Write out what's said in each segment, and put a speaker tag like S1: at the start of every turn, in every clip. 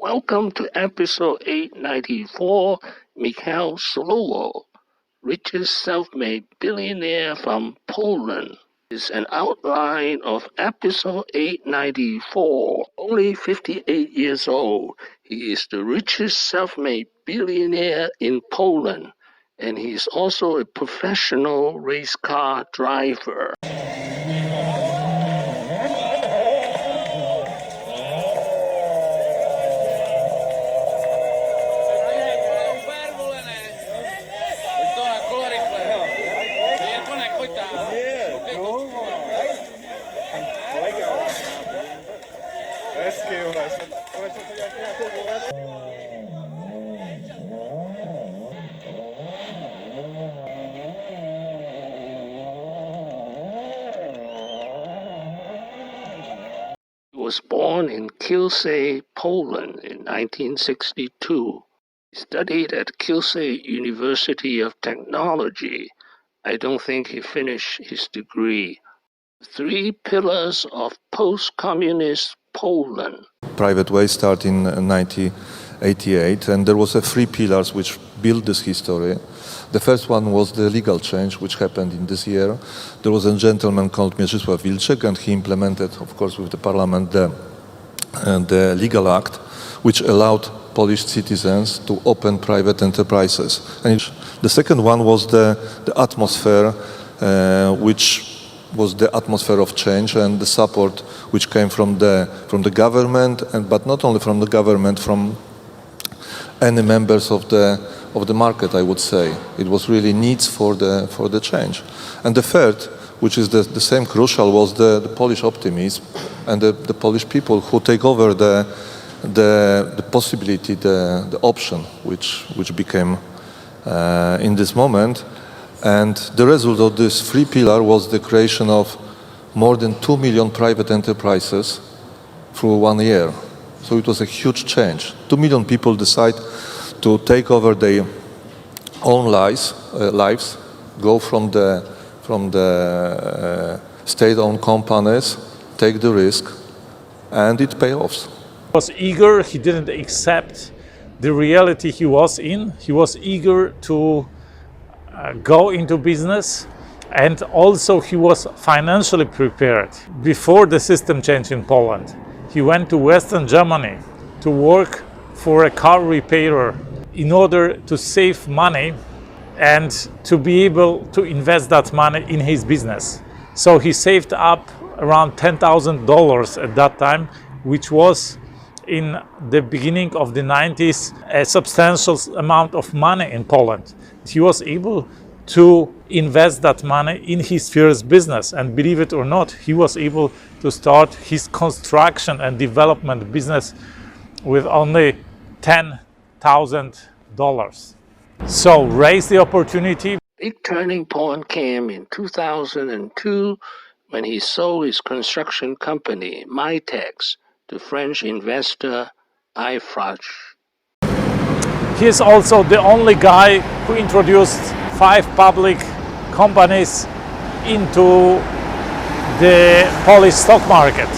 S1: Welcome to episode 894. Michal Solowow, Richest self-made billionaire from Poland, is an outline of episode 894. Only 58 years old, he is the richest self-made billionaire in Poland, and he is also a professional race car driver. He was born in Kielce, Poland in 1962. He studied at Kielce University of Technology. I don't think he finished his degree. Three pillars of post-communist Poland.
S2: Private way started in 1988, and there was three pillars which built this history. The first one was the legal change, which happened in this year. There was a gentleman called Michal, and he implemented, of course, with the parliament, the legal act, which allowed Polish citizens to open private enterprises. And the second one was the atmosphere, which was the atmosphere of change and the support which came from the government, but not only from the government, from any members of the market, I would say. It was really needs for the change. And the third, which is the same crucial, was the Polish optimism and the Polish people who take over the possibility, the option which became in this moment. And the result of this three pillar was the creation of more than 2 million private enterprises through 1 year. So it was a huge change. 2 million people decide to take over their own lives, go from the state-owned companies, take the risk, and it pays off.
S3: He was eager. He didn't accept the reality he was in. He was eager to go into business, and also he was financially prepared. Before the system change in Poland, he went to Western Germany to work for a car repairer in order to save money and to be able to invest that money in his business. So he saved up around $10,000 at that time, which was in the beginning of the 90s a substantial amount of money in Poland. He was able to invest that money in his first business, and believe it or not, he was able to start his construction and development business with only $10,000. So raise the opportunity.
S1: Big turning point came in 2002 when he sold his construction company, Mitex, to French investor Eiffage.
S3: He is also the only guy who introduced 5 public companies into the Polish stock market.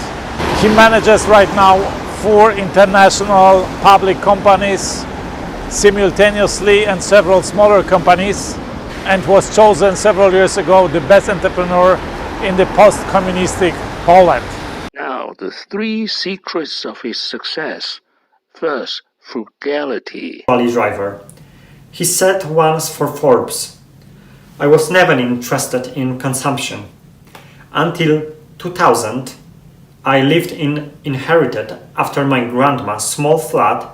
S3: He manages right now 4 international public companies simultaneously and several smaller companies, and was chosen several years ago the best entrepreneur in the post-communistic Poland.
S1: Now, the 3 secrets of his success. First, frugality.
S4: Driver. He said once for Forbes, "I was never interested in consumption. Until 2000, I lived inherited after my grandma's small flat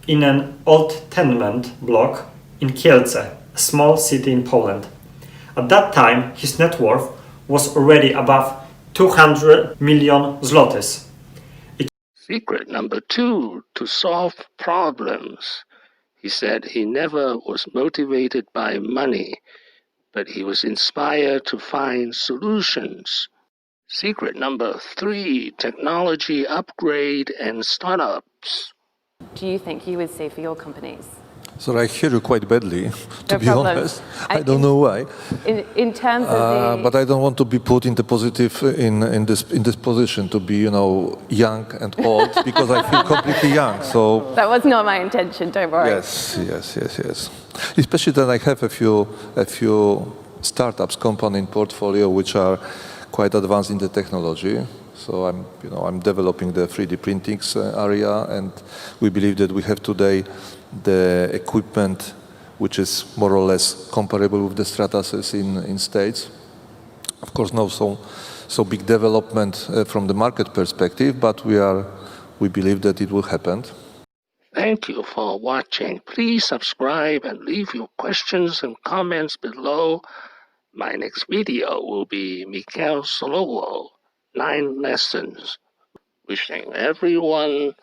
S4: in an old tenement block in Kielce, a small city in Poland. At that time, his net worth was already above 200 million zlotys.
S1: Secret number 2, to solve problems. He said he never was motivated by money, but he was inspired to find solutions. Secret number 3, technology upgrade and startups.
S5: Do you think you would say for your companies?
S2: So I hear you quite badly, to
S5: No
S2: be
S5: problem.
S2: honest. I don't know why.
S5: In terms of
S2: But I don't want to be put in the positive in this position to be, young and old because I feel completely young. So
S5: that was not my intention. Don't worry.
S2: yes. Especially that I have a few startups company in portfolio which are quite advanced in the technology. So I'm developing the 3D printing area, and we believe that we have today the equipment which is more or less comparable with the Stratasys in States. Of course, no so big development from the market perspective, but we believe that it will happen.
S1: Thank you for watching. Please subscribe and leave your questions and comments below. My next video will be Michal Solowow, 9 lessons. Wishing everyone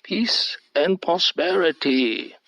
S1: peace and prosperity.